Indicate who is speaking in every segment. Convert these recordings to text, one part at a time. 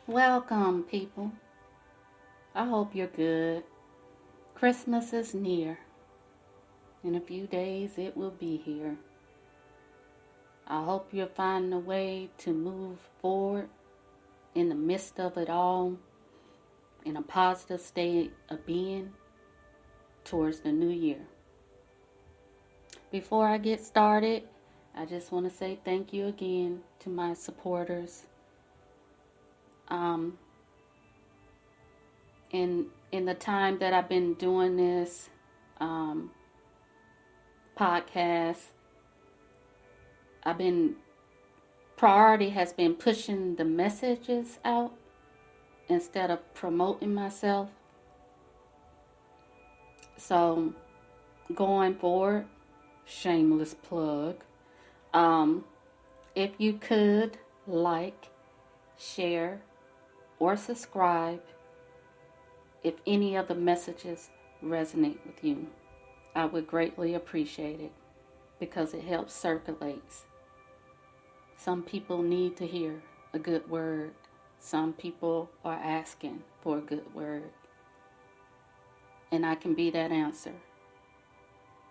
Speaker 1: Welcome, people. I hope you're good. Christmas is near. In a few days, it will be here. I hope you're finding a way to move forward in the midst of it all, in a positive state of being towards the new year. Before I get started, I just want to say thank you again to my supporters. In the time that I've been doing this podcast, priority has been pushing the messages out instead of promoting myself. So going forward, shameless plug, if you could like, share, or subscribe if any of the messages resonate with you. I would greatly appreciate it because it helps circulates. Some people need to hear a good word. Some people are asking for a good word. And I can be that answer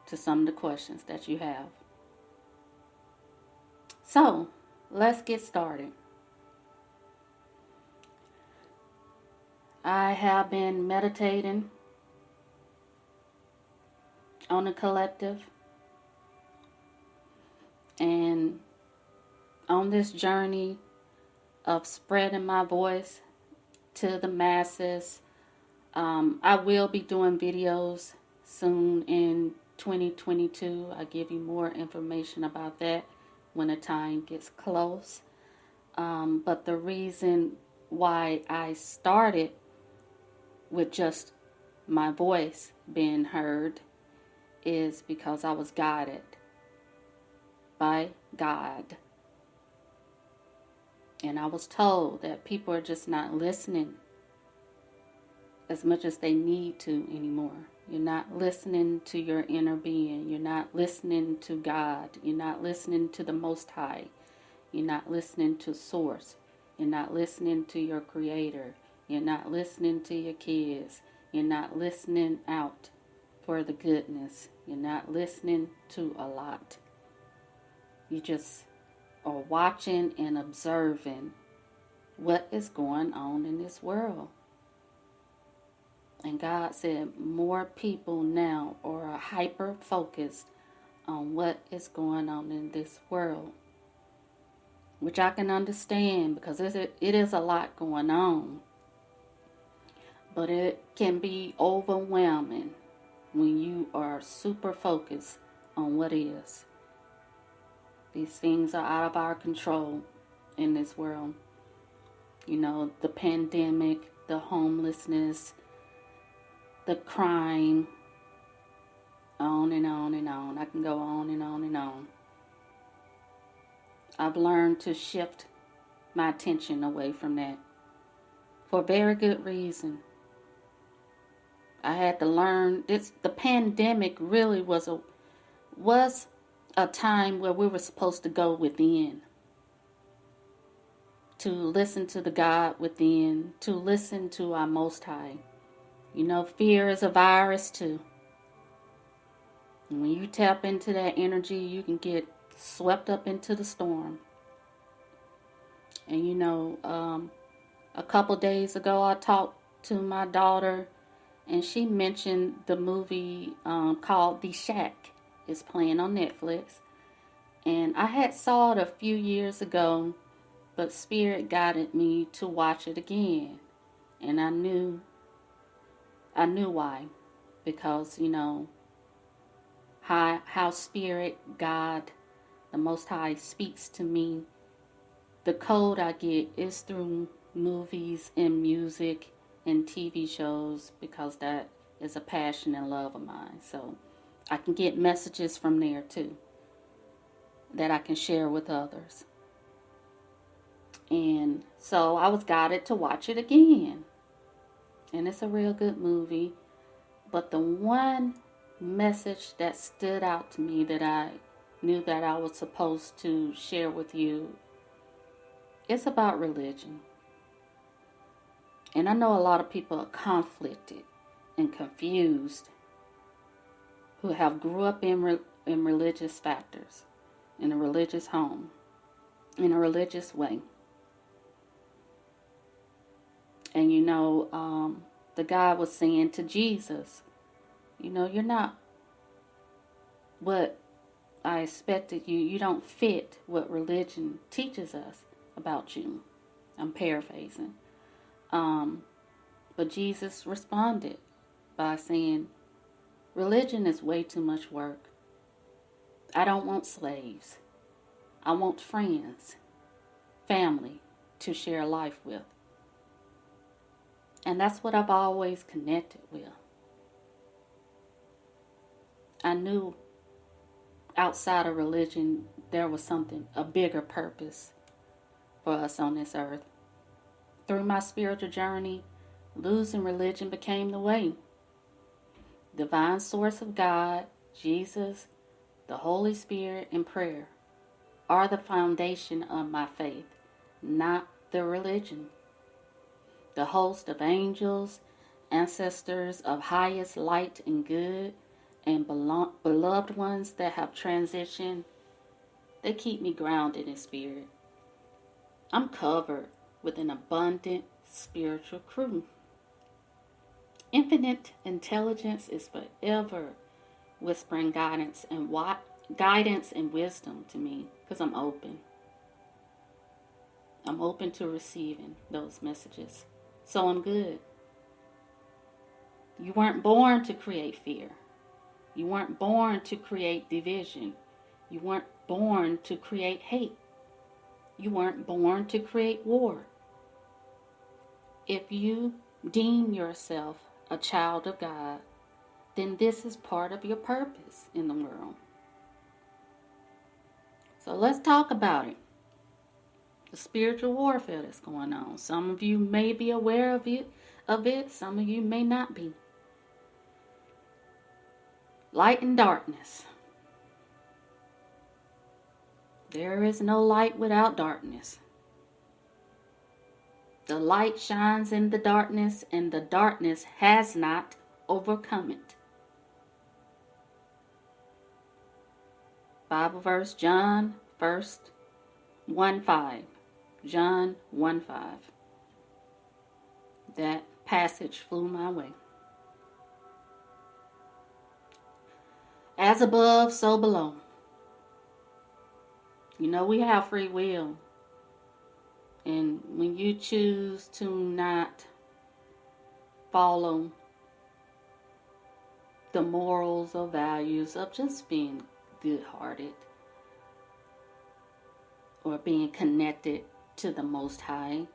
Speaker 1: to some of the questions that you have. So, let's get started. I have been meditating on the collective and on this journey of spreading my voice to the masses. I will be doing videos soon in 2022. I'll give you more information about that when the time gets close. But the reason why I started with just my voice being heard is because I was guided by God. And I was told that people are just not listening as much as they need to anymore. You're not listening to your inner being. You're not listening to God. You're not listening to the Most High. You're not listening to Source. You're not listening to your Creator. You're not listening to your kids. You're not listening out for the goodness. You're not listening to a lot. You just are watching and observing what is going on in this world. And God said more people now are hyper focused on what is going on in this world, which I can understand because it is a lot going on. But it can be overwhelming when you are super focused on what is. These things are out of our control in this world. You know, the pandemic, the homelessness, the crime, on and on and on. I can go on and on and on. I've learned to shift my attention away from that for a very good reason. I had to learn this. The pandemic really was a time where we were supposed to go within, to listen to the God within, to listen to our Most High. You know, fear is a virus too. And when you tap into that energy, you can get swept up into the storm. And you know, a couple days ago, I talked to my daughter, and she mentioned the movie called The Shack. It's playing on Netflix. And I had saw it a few years ago, but Spirit guided me to watch it again. And I knew why. Because, you know, how Spirit, God, the Most High speaks to me. The code I get is through movies and music and TV shows, because that is a passion and love of mine. So I can get messages from there too that I can share with others. And so I was guided to watch it again. And it's a real good movie. But the one message that stood out to me that I knew that I was supposed to share with you is about religion. And I know a lot of people are conflicted and confused who have grew up in religious factors, in a religious home, in a religious way. And you know, the guy was saying to Jesus, you know, you're not what I expected you. You don't fit what religion teaches us about you. I'm paraphrasing. But Jesus responded by saying, religion is way too much work. I don't want slaves. I want friends, family to share life with. And that's what I've always connected with. I knew outside of religion there was something, a bigger purpose for us on this earth. Through my spiritual journey, losing religion became the way. Divine source of God, Jesus, the Holy Spirit, and prayer are the foundation of my faith, not the religion. The host of angels, ancestors of highest light and good, and beloved ones that have transitioned, they keep me grounded in spirit. I'm covered with an abundant spiritual crew. Infinite intelligence is forever whispering guidance and wisdom to me, because I'm open. I'm open to receiving those messages. So I'm good. You weren't born to create fear. You weren't born to create division. You weren't born to create hate. You weren't born to create war. If you deem yourself a child of God, then this is part of your purpose in the world. So let's talk about it. The spiritual warfare that's going on. Some of you may be aware of it. Some of you may not be. Light and darkness. There is no light without darkness. The light shines in the darkness, and the darkness has not overcome it. Bible verse, John 1:5. John 1:5. That passage flew my way. As above, so below. You know, we have free will. And when you choose to not follow the morals or values of just being good-hearted or being connected to the Most High,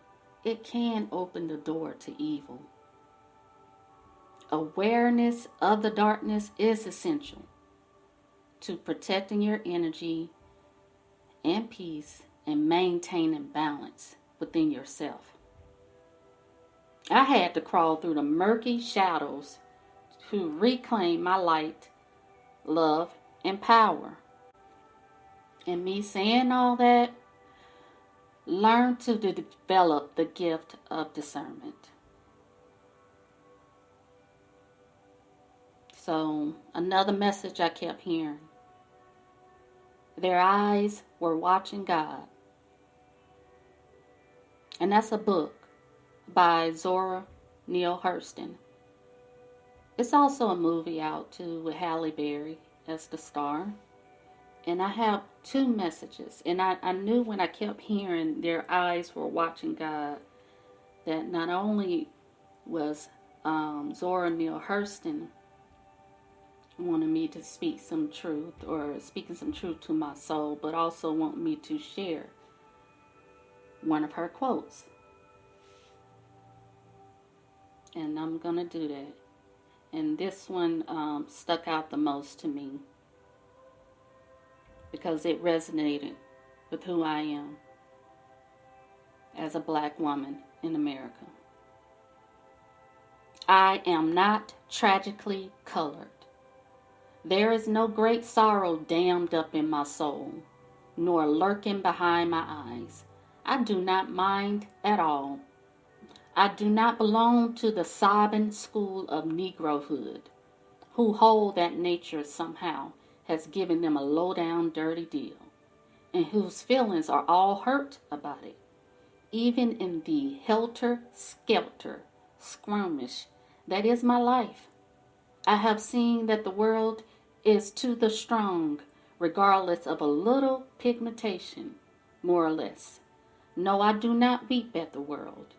Speaker 1: it can open the door to evil. Awareness of the darkness is essential to protecting your energy and peace and maintaining balance within yourself. I had to crawl through the murky shadows to reclaim my light, love, and power. And me saying all that, learn to develop the gift of discernment. So, another message I kept hearing. Their eyes were watching God. And that's a book by Zora Neale Hurston. It's also a movie out too with Halle Berry as the star. And I have two messages. And I knew when I kept hearing their eyes were watching God that not only was Zora Neale Hurston wanted me to speak some truth or speaking some truth to my soul, but also want me to share one of her quotes. And I'm going to do that. And this one stuck out the most to me because it resonated with who I am as a black woman in America. I am not tragically colored. There is no great sorrow dammed up in my soul, nor lurking behind my eyes. I do not mind at all. I do not belong to the sobbing school of Negrohood, who hold that nature somehow has given them a low-down, dirty deal, and whose feelings are all hurt about it, even in the helter-skelter skirmish that is my life. I have seen that the world is to the strong, regardless of a little pigmentation, more or less. No, I do not weep at the world.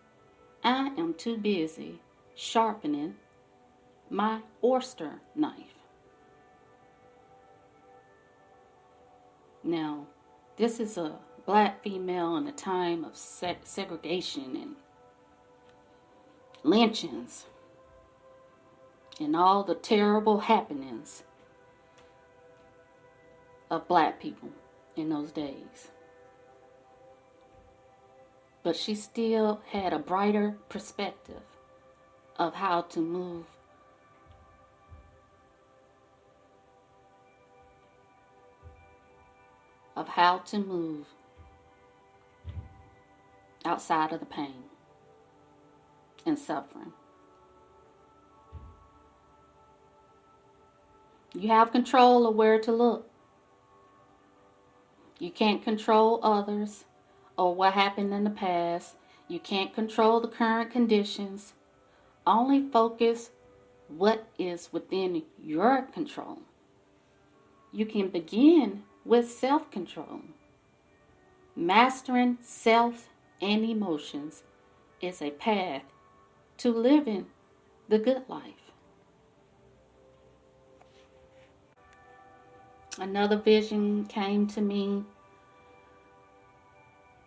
Speaker 1: I am too busy sharpening my oyster knife. Now, this is a black female in a time of segregation and lynchings and all the terrible happenings of black people in those days. But she still had a brighter perspective of how to move outside of the pain and suffering. You have control of where to look. You can't control others or what happened in the past. You can't control the current conditions. Only focus what is within your control. You can begin with self-control. Mastering self and emotions is a path to living the good life. Another vision came to me,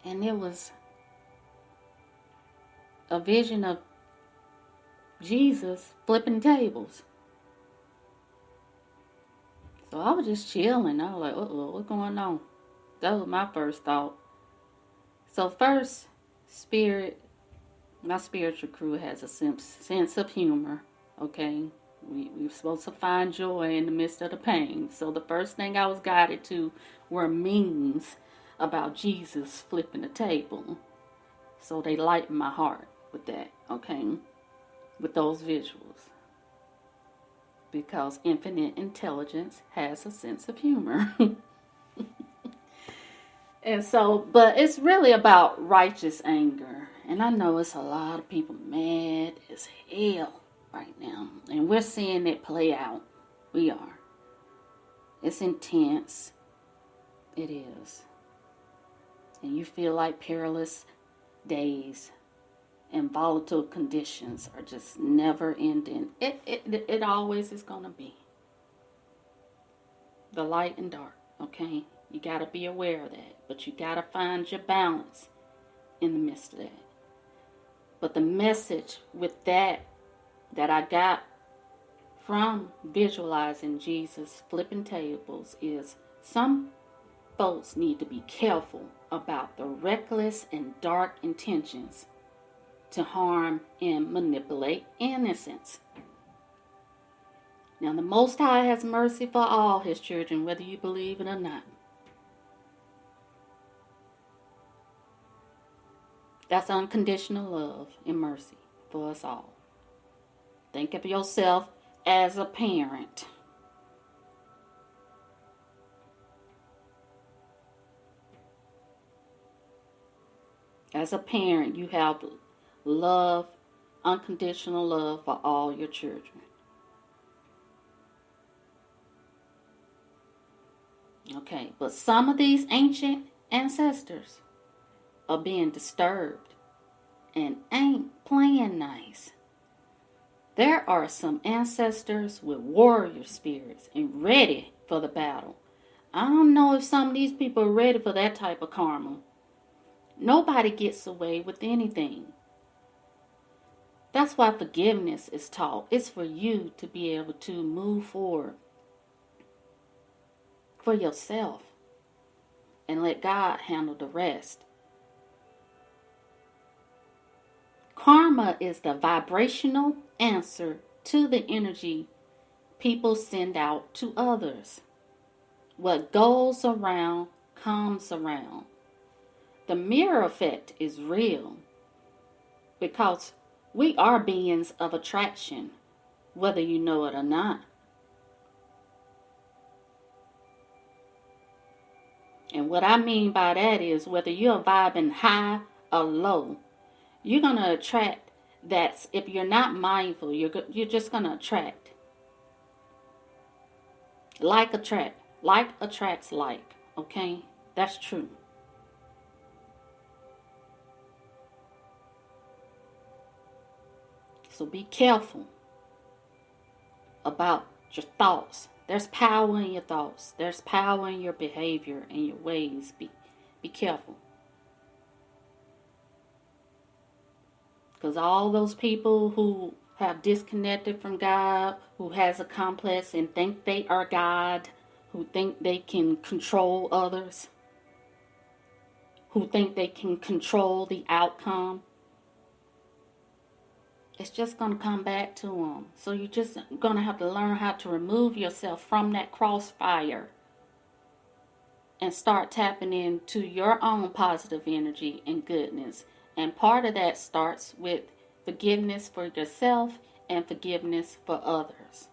Speaker 1: and it was a vision of Jesus flipping tables. So I was just chilling. I was like, uh-oh, what's going on? That was my first thought. So first, my spiritual crew has a sense of humor, okay? We're supposed to find joy in the midst of the pain. So the first thing I was guided to were memes about Jesus flipping the table. So they lightened my heart with that, okay? With those visuals. Because infinite intelligence has a sense of humor. And so, but it's really about righteous anger. And I know it's a lot of people mad as hell right now. And we're seeing it play out. We are. It's intense. It is. And you feel like perilous days and volatile conditions are just never ending. It always is going to be. The light and dark, okay? You got to be aware of that. But you got to find your balance in the midst of that. But the message with that I got from visualizing Jesus flipping tables is some folks need to be careful about the reckless and dark intentions to harm and manipulate innocence. Now, the Most High has mercy for all his children, whether you believe it or not. That's unconditional love and mercy for us all. Think of yourself as a parent. As a parent, you have love, unconditional love for all your children. Okay, but some of these ancient ancestors are being disturbed and ain't playing nice. There are some ancestors with warrior spirits and ready for the battle. I don't know if some of these people are ready for that type of karma. Nobody gets away with anything. That's why forgiveness is taught. It's for you to be able to move forward for yourself and let God handle the rest. Karma is the vibrational answer to the energy people send out to others. What goes around comes around. The mirror effect is real because we are beings of attraction, whether you know it or not. And what I mean by that is whether you're vibing high or low, you're going to attract that. If you're not mindful, you're just going to attract. Like attracts like, okay? That's true. So be careful about your thoughts. There's power in your thoughts. There's power in your behavior and your ways. Be careful. Because all those people who have disconnected from God, who has a complex and think they are God, who think they can control others, who think they can control the outcome, it's just going to come back to them. So you're just going to have to learn how to remove yourself from that crossfire and start tapping into your own positive energy and goodness. And part of that starts with forgiveness for yourself and forgiveness for others.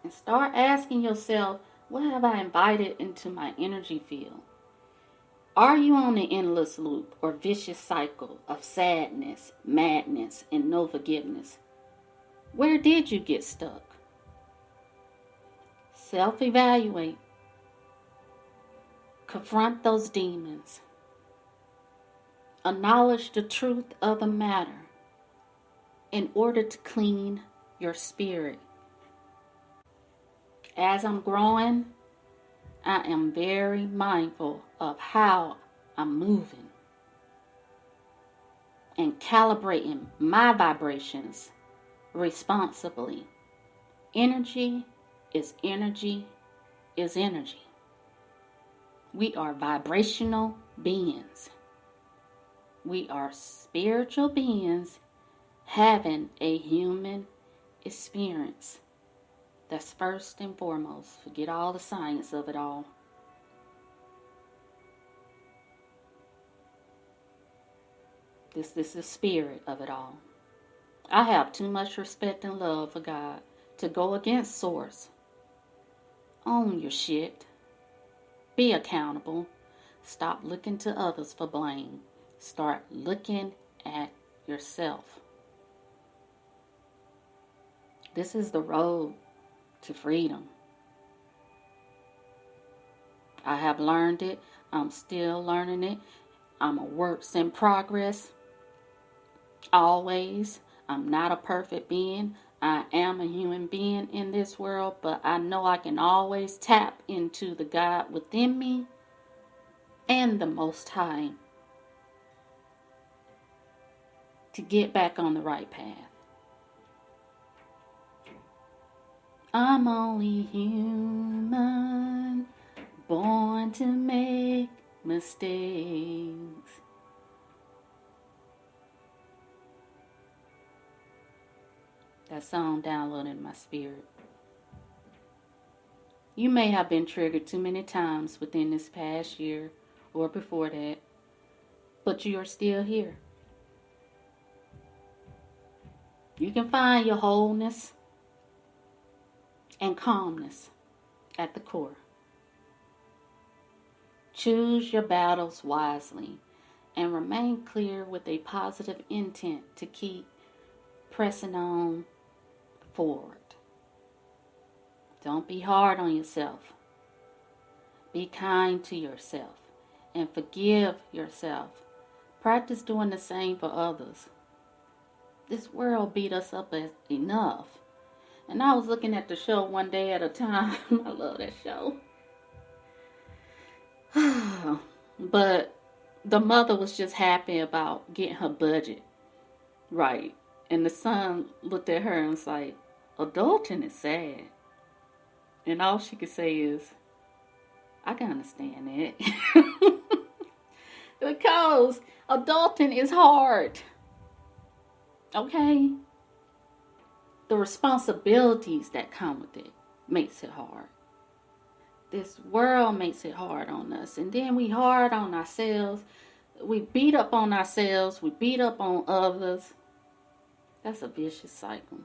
Speaker 1: And start asking yourself, what have I invited into my energy field? Are you on an endless loop or vicious cycle of sadness, madness, and no forgiveness? Where did you get stuck? Self-evaluate. Confront those demons. Acknowledge the truth of the matter in order to clean your spirit. As I'm growing, I am very mindful of how I'm moving and calibrating my vibrations responsibly. Energy is energy is energy. We are vibrational beings. We are spiritual beings having a human experience. That's first and foremost. Forget all the science of it all. This is the spirit of it all. I have too much respect and love for God to go against Source. Own your shit. Be accountable. Stop looking to others for blame. Start looking at yourself. This is the road to freedom. I have learned it. I'm still learning it. I'm a work in progress. Always. I'm not a perfect being. I am a human being in this world, but I know I can always tap into the God within me and the Most High to get back on the right path. I'm only human, born to make mistakes. That song downloaded in my spirit. You may have been triggered too many times within this past year or before that, but you are still here. You can find your wholeness and calmness at the core. Choose your battles wisely and remain clear with a positive intent to keep pressing on forward. Don't be hard on yourself. Be kind to yourself and forgive yourself. Practice doing the same for others. This world beat us up enough. And I was looking at the show One Day at a Time. I love that show. But the mother was just happy about getting her budget right. And the son looked at her and was like, adulting is sad. And all she could say is, I can understand that. Because adulting is hard. Okay? The responsibilities that come with it makes it hard. This world makes it hard on us. And then we hard on ourselves. We beat up on ourselves. We beat up on others. That's a vicious cycle.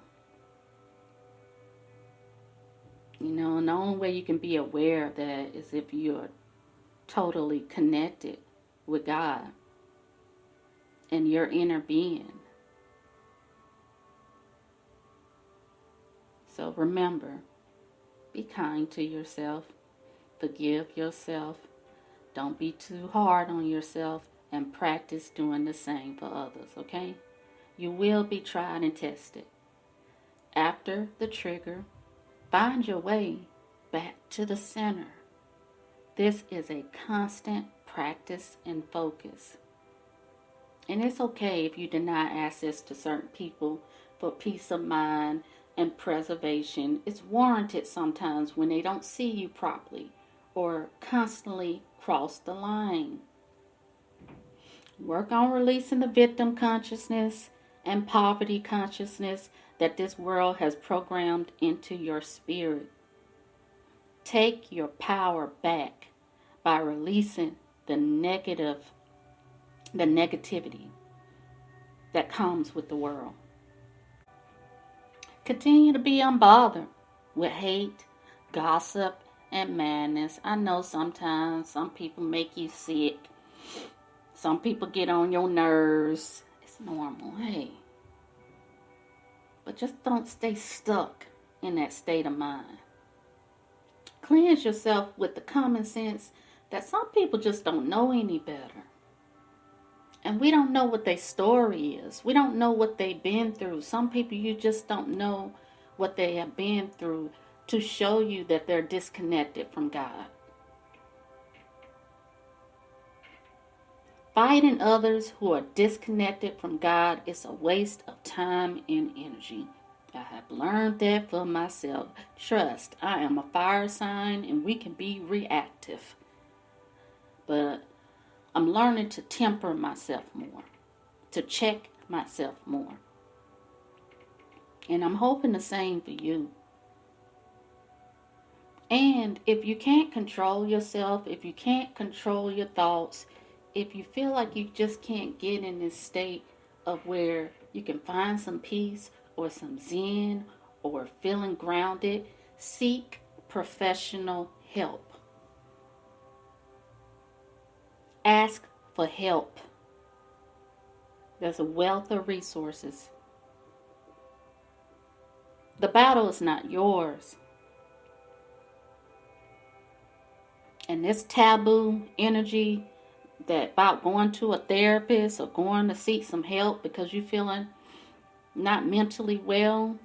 Speaker 1: You know, and the only way you can be aware of that is if you're totally connected with God and your inner being. So remember, be kind to yourself, forgive yourself, don't be too hard on yourself, and practice doing the same for others, okay? You will be tried and tested. After the trigger, find your way back to the center. This is a constant practice and focus. And it's okay if you deny access to certain people for peace of mind and preservation. It's warranted sometimes when they don't see you properly or constantly cross the line. Work on releasing the victim consciousness and poverty consciousness that this world has programmed into your spirit. Take your power back by releasing the negativity that comes with the world. Continue to be unbothered with hate, gossip, and madness. I know sometimes some people make you sick. Some people get on your nerves. It's normal, hey. But just don't stay stuck in that state of mind. Cleanse yourself with the common sense that some people just don't know any better. And we don't know what their story is. We don't know what they've been through. Some people, you just don't know what they have been through to show you that they're disconnected from God. Fighting others who are disconnected from God is a waste of time and energy. I have learned that for myself. Trust, I am a fire sign and we can be reactive. But I'm learning to temper myself more, to check myself more. And I'm hoping the same for you. And if you can't control yourself, if you can't control your thoughts, if you feel like you just can't get in this state of where you can find some peace or some zen or feeling grounded, seek professional help. Ask for help. There's a wealth of resources. The battle is not yours. And this taboo energy that about going to a therapist or going to seek some help because you're feeling not mentally well,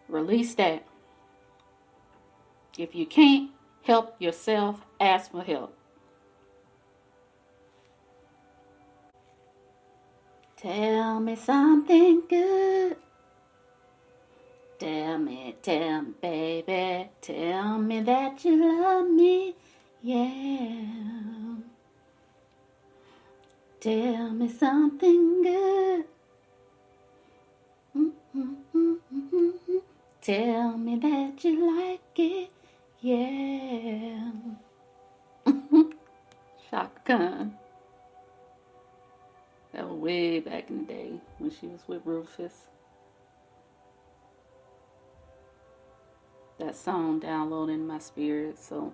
Speaker 1: release that. If you can't help yourself, ask for help. Tell me something good. Tell me, baby, tell me that you love me, yeah. Tell me something good. Tell me that you like it, yeah. Chaka Khan. That was way back in the day when she was with Rufus. That song downloaded in my spirit, so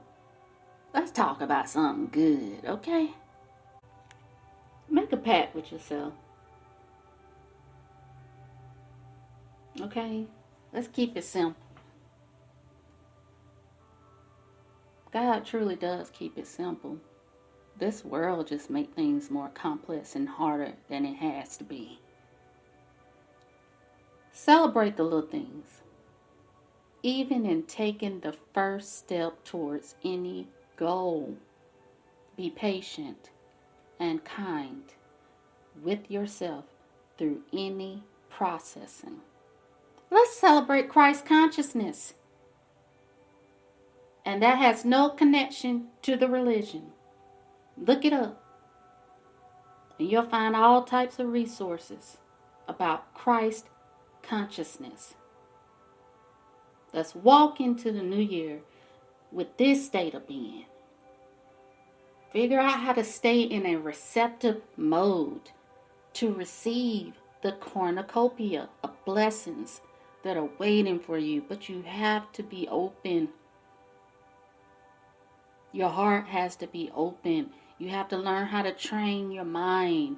Speaker 1: let's talk about something good, okay? Make a pact with yourself. Okay? Let's keep it simple. God truly does keep it simple. This world just makes things more complex and harder than it has to be. Celebrate the little things. Even in taking the first step towards any goal, be patient and kind with yourself through any processing. Let's celebrate Christ consciousness. And that has no connection to the religion. Look it up. And you'll find all types of resources about Christ consciousness. Let's walk into the new year with this state of being. Figure out how to stay in a receptive mode to receive the cornucopia of blessings that are waiting for you. But you have to be open. Your heart has to be open. You have to learn how to train your mind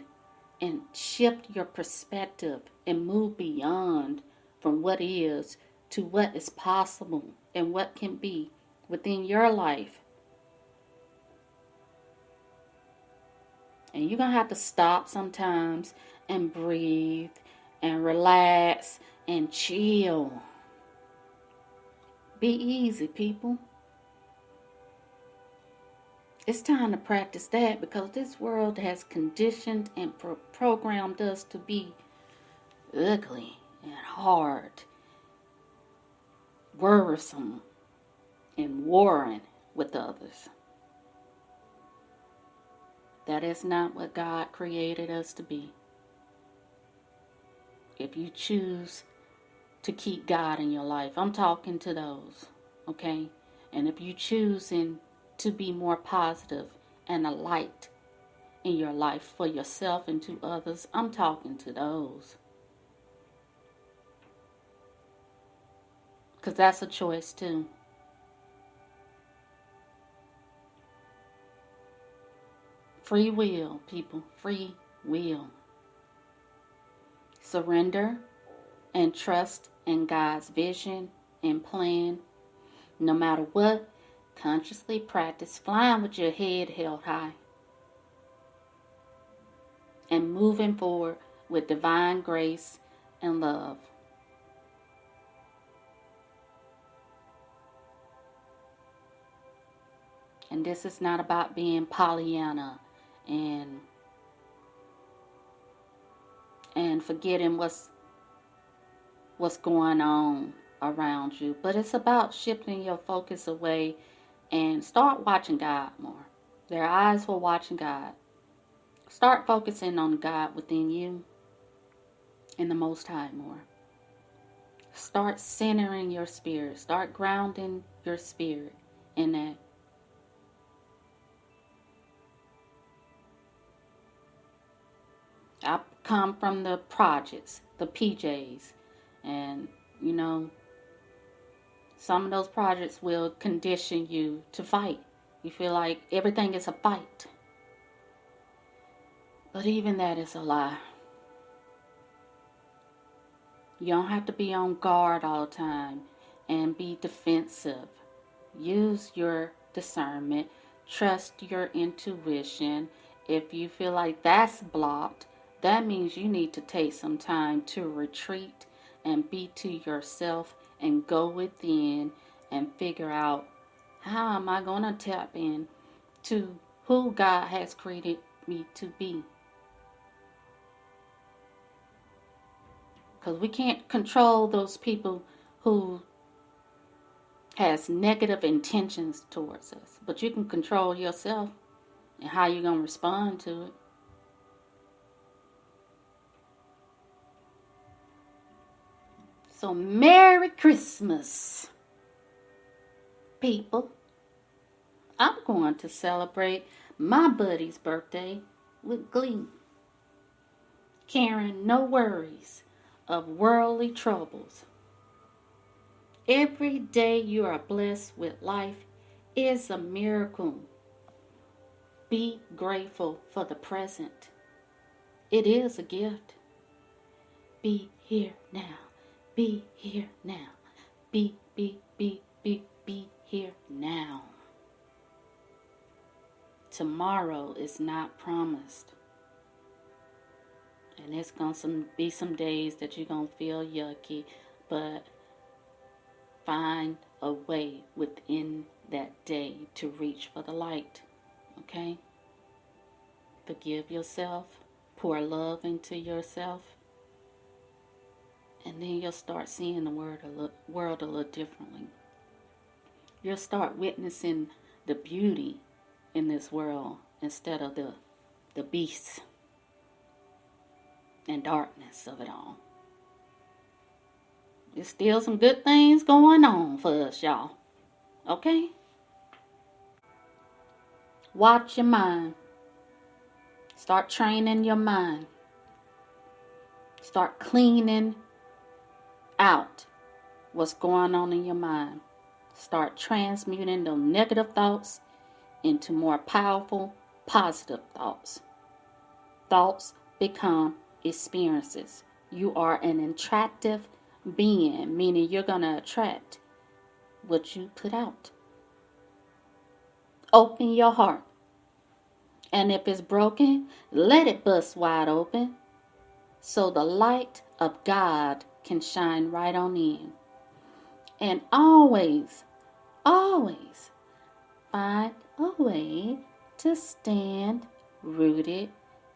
Speaker 1: and shift your perspective and move beyond from what is to what is possible and what can be within your life. And you're going to have to stop sometimes and breathe and relax and chill. Be easy, people. It's time to practice that because this world has conditioned and programmed us to be ugly and hard, worrisome, and warring with others. That is not what God created us to be. If you choose to keep God in your life, I'm talking to those, okay? And if you choose to be more positive and a light in your life for yourself and to others, I'm talking to those. Because that's a choice too. Free will, people. Free will. Surrender and trust in God's vision and plan. No matter what, consciously practice flying with your head held high. And moving forward with divine grace and love. And this is not about being Pollyanna and forgetting what's going on around you. But it's about shifting your focus away and start watching God more. Their eyes will watching God. Start focusing on God within you and the Most High more. Start centering your spirit. Start grounding your spirit in that. I come from the projects, the PJs, and some of those projects will condition you to fight. You feel like everything is a fight. But even that is a lie. You don't have to be on guard all the time and be defensive. Use your discernment. Trust your intuition. If you feel like that's blocked, that means you need to take some time to retreat and be to yourself and go within and figure out, how am I going to tap in to who God has created me to be? Because we can't control those people who has negative intentions towards us. But you can control yourself and how you're going to respond to it. So Merry Christmas, people. I'm going to celebrate my buddy's birthday with glee, carrying no worries of worldly troubles. Every day you are blessed with life is a miracle. Be grateful for the present. It is a gift. Be here now. Be here now. Be here now. Tomorrow is not promised. And it's going to be some days that you're going to feel yucky, but find a way within that day to reach for the light. Okay? Forgive yourself. Pour love into yourself. And then you'll start seeing the world a little differently. You'll start witnessing the beauty in this world instead of the beasts and darkness of it all. There's still some good things going on for us, y'all. Okay? Watch your mind. Start training your mind. Start cleaning out what's going on in your mind. Start transmuting those negative thoughts into more powerful, positive thoughts. Thoughts become experiences. You are an attractive being, meaning you're going to attract what you put out. Open your heart. And if it's broken, let it bust wide open so the light of God can shine right on in. And always, always find a way to stand rooted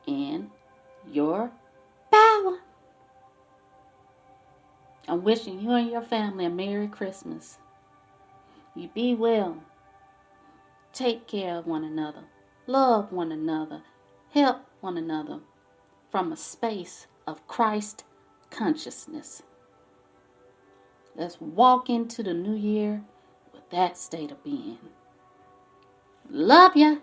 Speaker 1: in your power. I'm wishing you and your family a Merry Christmas. You be well. Take care of one another. Love one another. Help one another from a space of Christ consciousness. Let's walk into the new year with that state of being. Love ya.